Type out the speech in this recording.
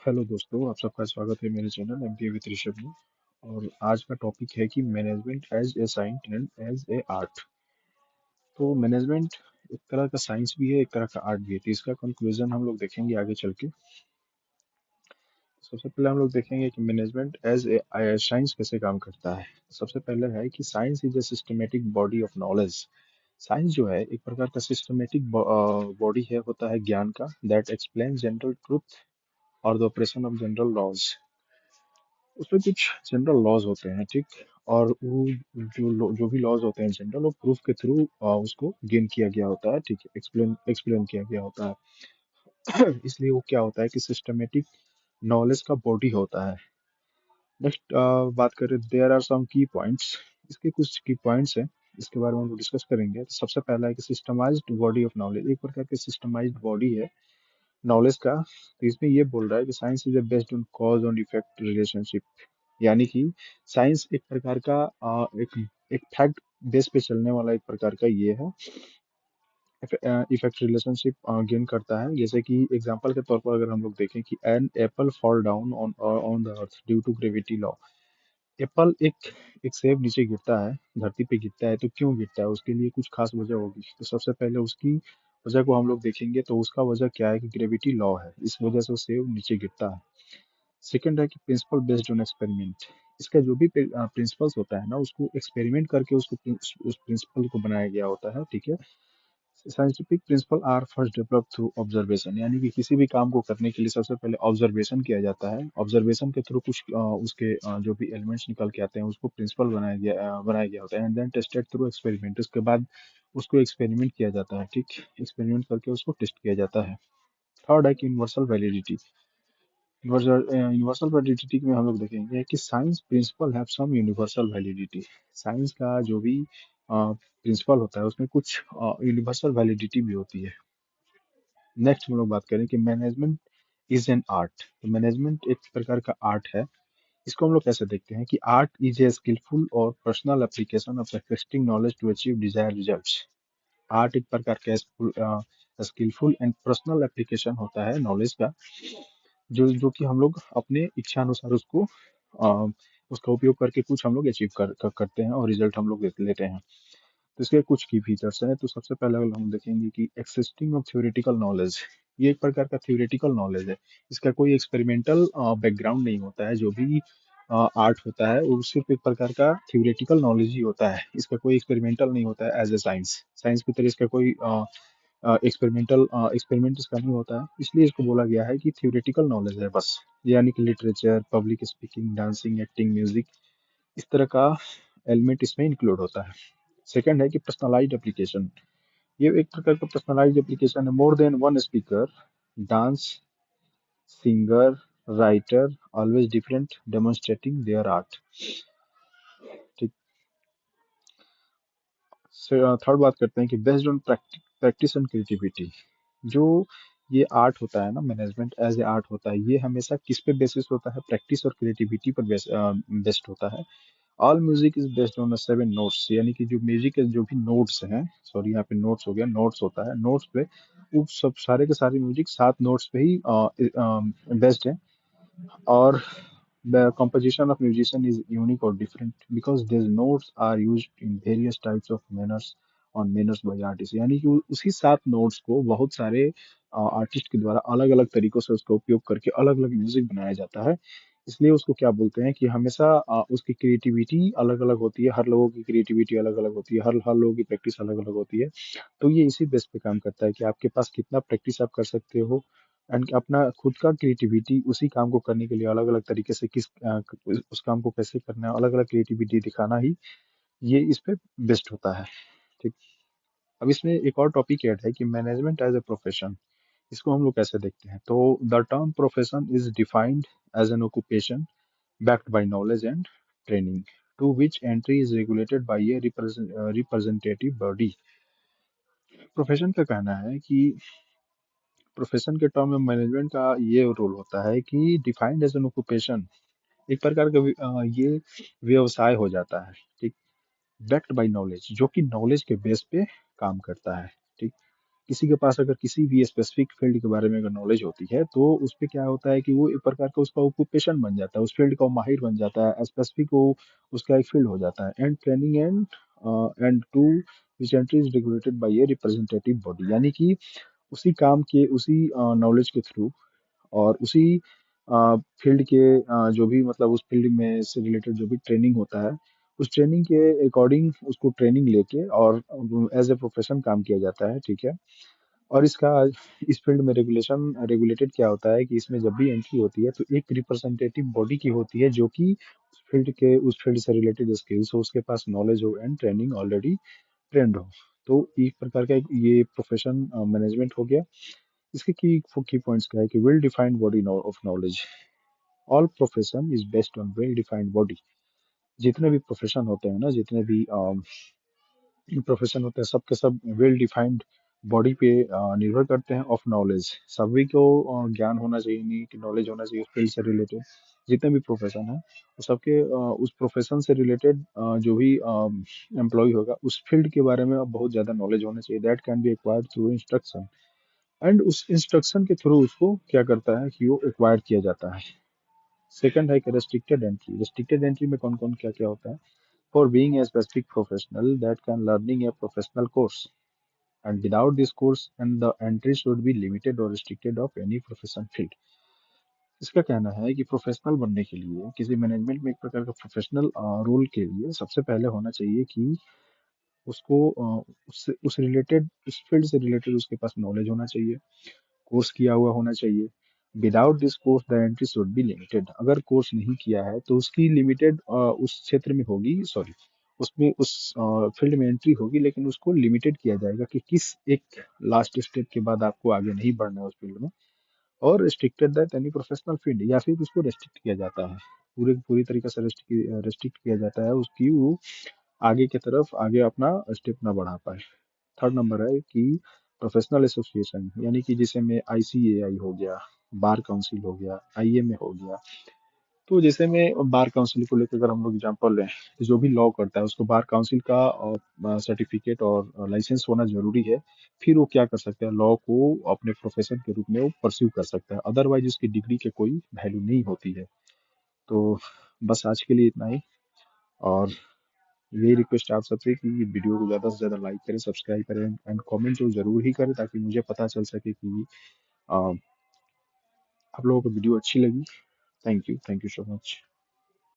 Hello दोस्तों, आप सबका स्वागत है मेरे चैनल एमबीए विद ऋषभ में। और आज का टॉपिक है कि management as a science and as a art. तो मैनेजमेंट एक तरह का साइंस भी है, एक तरह का आर्ट भी है। तो इसका कंक्लूजन हम लोग देखेंगे आगे चल के। सबसे पहले हम लोग देखेंगे कि मैनेजमेंट एज ए साइंस कैसे काम करता है। सबसे पहले है कि science is a systematic body of knowledge. Science जो है एक प्रकार का सिस्टमेटिक बॉडी है, होता है ज्ञान का, दैट एक्सप्लेन जनरल ट्रूथ और the operation of general laws. उसमें कुछ जनरल लॉज होते हैं, ठीक। और वो जो भी लॉज होते हैं जनरल, वो प्रूफ के थ्रू उसको गेन किया गया होता है, ठीक है, एक्सप्लेन एक्सप्लेन किया गया होता है। इसलिए वो क्या होता है कि सिस्टमेटिक नॉलेज का बॉडी होता है। नेक्स्ट बात करें, देयर आर सम की पॉइंट्स। इसके कुछ की पॉइंट्स हैं, इसके बारे में हम लोग डिस्कस करेंगे। तो सबसे पहला है कि सिस्टमाइज्ड बॉडी ऑफ नॉलेज, एक प्रकार की सिस्टमाइज्ड बॉडी है नॉलेज का। तो इसमें ये बोल रहा है कि science is based on cause और इफेक्ट रिलेशनशिप। यानी कि साइंस एक प्रकार का एक फैक्ट बेस पे चलने वाला एक प्रकार का ये है, इफेक्ट रिलेशनशिप गेन करता है। जैसे कि एग्जांपल के तौर पर अगर हम लोग देखें कि an apple fall down on on the earth due to gravity law. Apple एक एक सेब नीचे गिरता है, धरती पे गिरता है, तो क्यों गिरता है? उसके लिए कुछ खास वजह होगी। तो सबसे पहले उसकी वजह को हम लोग देखेंगे। तो उसका वजह क्या है कि ग्रेविटी लॉ है, इस वजह से वो सेब नीचे गिरता है। सेकंड है कि प्रिंसिपल बेस्ड ऑन एक्सपेरिमेंट। इसका जो भी प्रिंसिपल्स होता है ना, उसको एक्सपेरिमेंट करके उसको उस प्रिंसिपल को बनाया गया होता है, ठीक है। Scientific principle are first develop through observation. यानी कि किसी भी काम को करने के लिए सबसे पहले ऑब्जर्वेशन किया जाता है। ऑब्जर्वेशन के थ्रू कुछ उसके जो भी एलिमेंट्स निकल के आते हैं उसको प्रिंसिपल बनाया गया होता है, and then tested through experiment. उसके बाद उसको एक्सपेरिमेंट किया जाता है, ठीक। एक्सपेरिमेंट करके उसको टेस्ट किया जाता है। थर्ड है कि यूनिवर्सल वैलिडिटी। यूनिवर्सल वैलिडिटी में हम लोग देखेंगे कि science principle have some universal validity. Science का जो भी प्रिंसिपल होता है उसमें कुछ यूनिवर्सल वैलिडिटी भी होती है। नेक्स्ट हम लोग बात करें कि मैनेजमेंट इज एन आर्ट। तो मैनेजमेंट एक प्रकार का आर्ट है। इसको हम लोग कैसे देखते हैं कि आर्ट इज ए स्किलफुल और personal application of existing knowledge to achieve desire results. Art एक प्रकार का स्किलफुल एंड पर्सनल एप्लीकेशन होता है नॉलेज का, जो जो कि हम लोग अपने इच्छा अनुसार उसको उसका उपयोग करके कुछ हम लोग अचीव करते हैं और रिजल्ट हम लोग लेते हैं। तो इसके कुछ की फीचर्स हैं। तो सबसे पहले अगर हम देखेंगे कि एक्सिस्टिंग ऑफ थ्योरेटिकल नॉलेज। ये एक प्रकार का थ्योरेटिकल नॉलेज है। इसका कोई एक्सपेरिमेंटल बैकग्राउंड नहीं होता है। जो भी आर्ट होता है वो सिर्फ एक प्रकार का थ्योरेटिकल नॉलेज ही होता है। इसका कोई एक्सपेरिमेंटल नहीं होता है एज ए साइंस। साइंस की तरह इसका कोई एक्सपेरिमेंट इसका नहीं होता है, इसलिए इसको बोला गया है कि थ्योरेटिकल नॉलेज है बस। यानी कि literature, public speaking, dancing, acting, music, इस तरह का एलिमेंट इसमें इंक्लूड होता है। सेकंड है कि पर्सनलाइज्ड एप्लीकेशन। ये एक प्रकार का पर्सनलाइज्ड एप्लीकेशन है। More than one speaker, dance, singer, writer, always different, demonstrating their art, ठीक। थर्ड बात करते हैं कि based on practice and creativity. जो ये आर्ट होता है ना, मैनेजमेंट एज ए आर्ट होता है, ये हमेशा किस पे बेसिस होता है? प्रैक्टिस और क्रिएटिविटी पर बेस्ड होता है। All music is based on 7 notes. यानी कि जो म्यूजिक के जो भी नोट्स हैं, सॉरी यहाँ पे नोट्स हो गया, नोट्स होता है, नोट्स पे वो सब सारे के सारे म्यूजिक 7 नोट्स पे ही बेस्ड है। और the composition of musician is unique or different because these notes are used in various types of manners on manners by artists। यानी कि उसी 7 नोट्स को बहुत सारे आर्टिस्ट के द्वारा अलग अलग तरीकों से उसका उपयोग करके अलग अलग म्यूजिक बनाया जाता है। इसलिए उसको क्या बोलते हैं कि हमेशा उसकी क्रिएटिविटी अलग अलग होती है। हर लोगों की क्रिएटिविटी अलग अलग होती है, हर हर लोगों की प्रैक्टिस अलग अलग होती है। तो ये इसी बेस पे काम करता है कि आपके पास कितना प्रैक्टिस आप कर सकते हो, एंड अपना खुद का क्रिएटिविटी उसी काम को करने के लिए अलग अलग तरीके से उस काम को कैसे करना है, अलग अलग क्रिएटिविटी दिखाना ही ये इस पे बेस्ट होता है, ठीक। अब इसमें एक और टॉपिक ऐड है कि मैनेजमेंट एज ए प्रोफेशन। इसको हम लोग कैसे देखते हैं? तो the term profession is defined as an occupation backed by knowledge and training, to which entry is regulated by a representative body। Profession का कहना है कि प्रोफेशन के टर्म में मैनेजमेंट का ये रोल होता है कि डिफाइंड एज एन ऑक्यूपेशन, एक प्रकार का ये व्यवसाय हो जाता है, ठीक। बैक्ड बाय नॉलेज, जो कि नॉलेज के बेस पे काम करता है, ठीक। किसी के पास अगर किसी भी स्पेसिफिक फील्ड के बारे में अगर नॉलेज होती है तो उस पे क्या होता है कि वो एक प्रकार का उसका ऑक्यूपेशन बन जाता है, उस फील्ड का वो माहिर बन जाता है, स्पेसिफिक वो उसका एक फील्ड हो जाता है। And training and to which entry is regulated by a representative body, यानी कि उसी काम के उसी नॉलेज के थ्रू और उसी फील्ड के जो भी मतलब उस फील्ड में से रिलेटेड जो भी ट्रेनिंग होता है, उस ट्रेनिंग के अकॉर्डिंग उसको ट्रेनिंग लेके और एज ए प्रोफेशन काम किया जाता है, ठीक है। और इसका इस फील्ड में रेगुलेशन रेगुलेटेड क्या होता है कि इसमें जब भी एंट्री होती है तो एक रिप्रेजेंटेटिव बॉडी की होती है जो कि उस फील्ड से रिलेटेड स्किल्स हो, उसके पास नॉलेज हो एंड ट्रेनिंग ऑलरेडी ट्रेंड हो। तो एक प्रकार का ये प्रोफेशन मैनेजमेंट हो गया। इसके की पॉइंट्स क्या है कि well defined body of knowledge, all profession is based on well defined body. जितने भी प्रोफेशन होते हैं ना, जितने भी प्रोफेशन होते हैं, सबके सब वेल डिफाइंड बॉडी पे निर्भर करते हैं ऑफ नॉलेज। सभी को ज्ञान होना चाहिए, नहीं कि नॉलेज होना चाहिए उस फील्ड से रिलेटेड। जितने भी प्रोफेशन है वो सबके उस प्रोफेशन से रिलेटेड जो भी एम्प्लॉय होगा उस फील्ड के बारे में बहुत ज़्यादा नॉलेज होना चाहिए। That can be acquired through instruction, and उस इंस्ट्रक्शन के थ्रू उसको क्या करता है कि वो एक्वायर किया जाता है। सेकंड है कि रेस्ट्रिक्टेड एंट्री। रेस्ट्रिक्टेड एंट्री में कौन कौन क्या क्या होता है? For being a specific professional that can learning a professional course, and without this course and the entry should be limited or restricted of any profession field। इसका कहना है कि प्रोफेशनल बनने के लिए, किसी मैनेजमेंट में एक प्रकार का प्रोफेशनल रोल के लिए सबसे पहले होना चाहिए कि उसको उससे उस फील्ड से रिलेटेड उसके पास नॉलेज होना चाहिए, कोर्स किया हुआ होना चाहिए। Without this course the entry should be limited. अगर कोर्स नहीं किया है तो उसकी लिमिटेड उस क्षेत्र में होगी, सॉरी उसमें उस फील्ड में एंट्री होगी, लेकिन उसको लिमिटेड किया जाएगा कि किस एक लास्ट स्टेप के बाद आपको आगे नहीं बढ़ना है उस फील्ड में। और restricted that any professional field, या फिर उसको रेस्ट्रिक्ट किया जाता है, पूरी तरीके से रेस्ट्रिक्ट किया जाता है उसकी, वो आगे की तरफ आगे अपना स्टेप ना बढ़ा पाए। थर्ड नंबर है कि प्रोफेशनल एसोसिएशन, यानी कि जिसे में आईसीएआई हो गया, बार काउंसिल हो गया, आईएमए हो गया। तो जैसे में बार काउंसिल को लेकर अगर हम लोग एग्जांपल लें तो जो भी लॉ करता है उसको बार काउंसिल का सर्टिफिकेट और लाइसेंस होना जरूरी है। फिर वो क्या कर सकता है, लॉ को अपने प्रोफेशन के रूप में वो परस्यू कर सकता है, अदरवाइज उसकी डिग्री के कोई वैल्यू नहीं होती है। तो बस आज के लिए इतना ही। और यही रिक्वेस्ट आप सबसे कि वीडियो को ज़्यादा से ज़्यादा लाइक करें, सब्सक्राइब करें एंड कमेंट तो ज़रूर ही करें, ताकि मुझे पता चल सके कि आप लोगों को वीडियो अच्छी लगी। Thank you so much.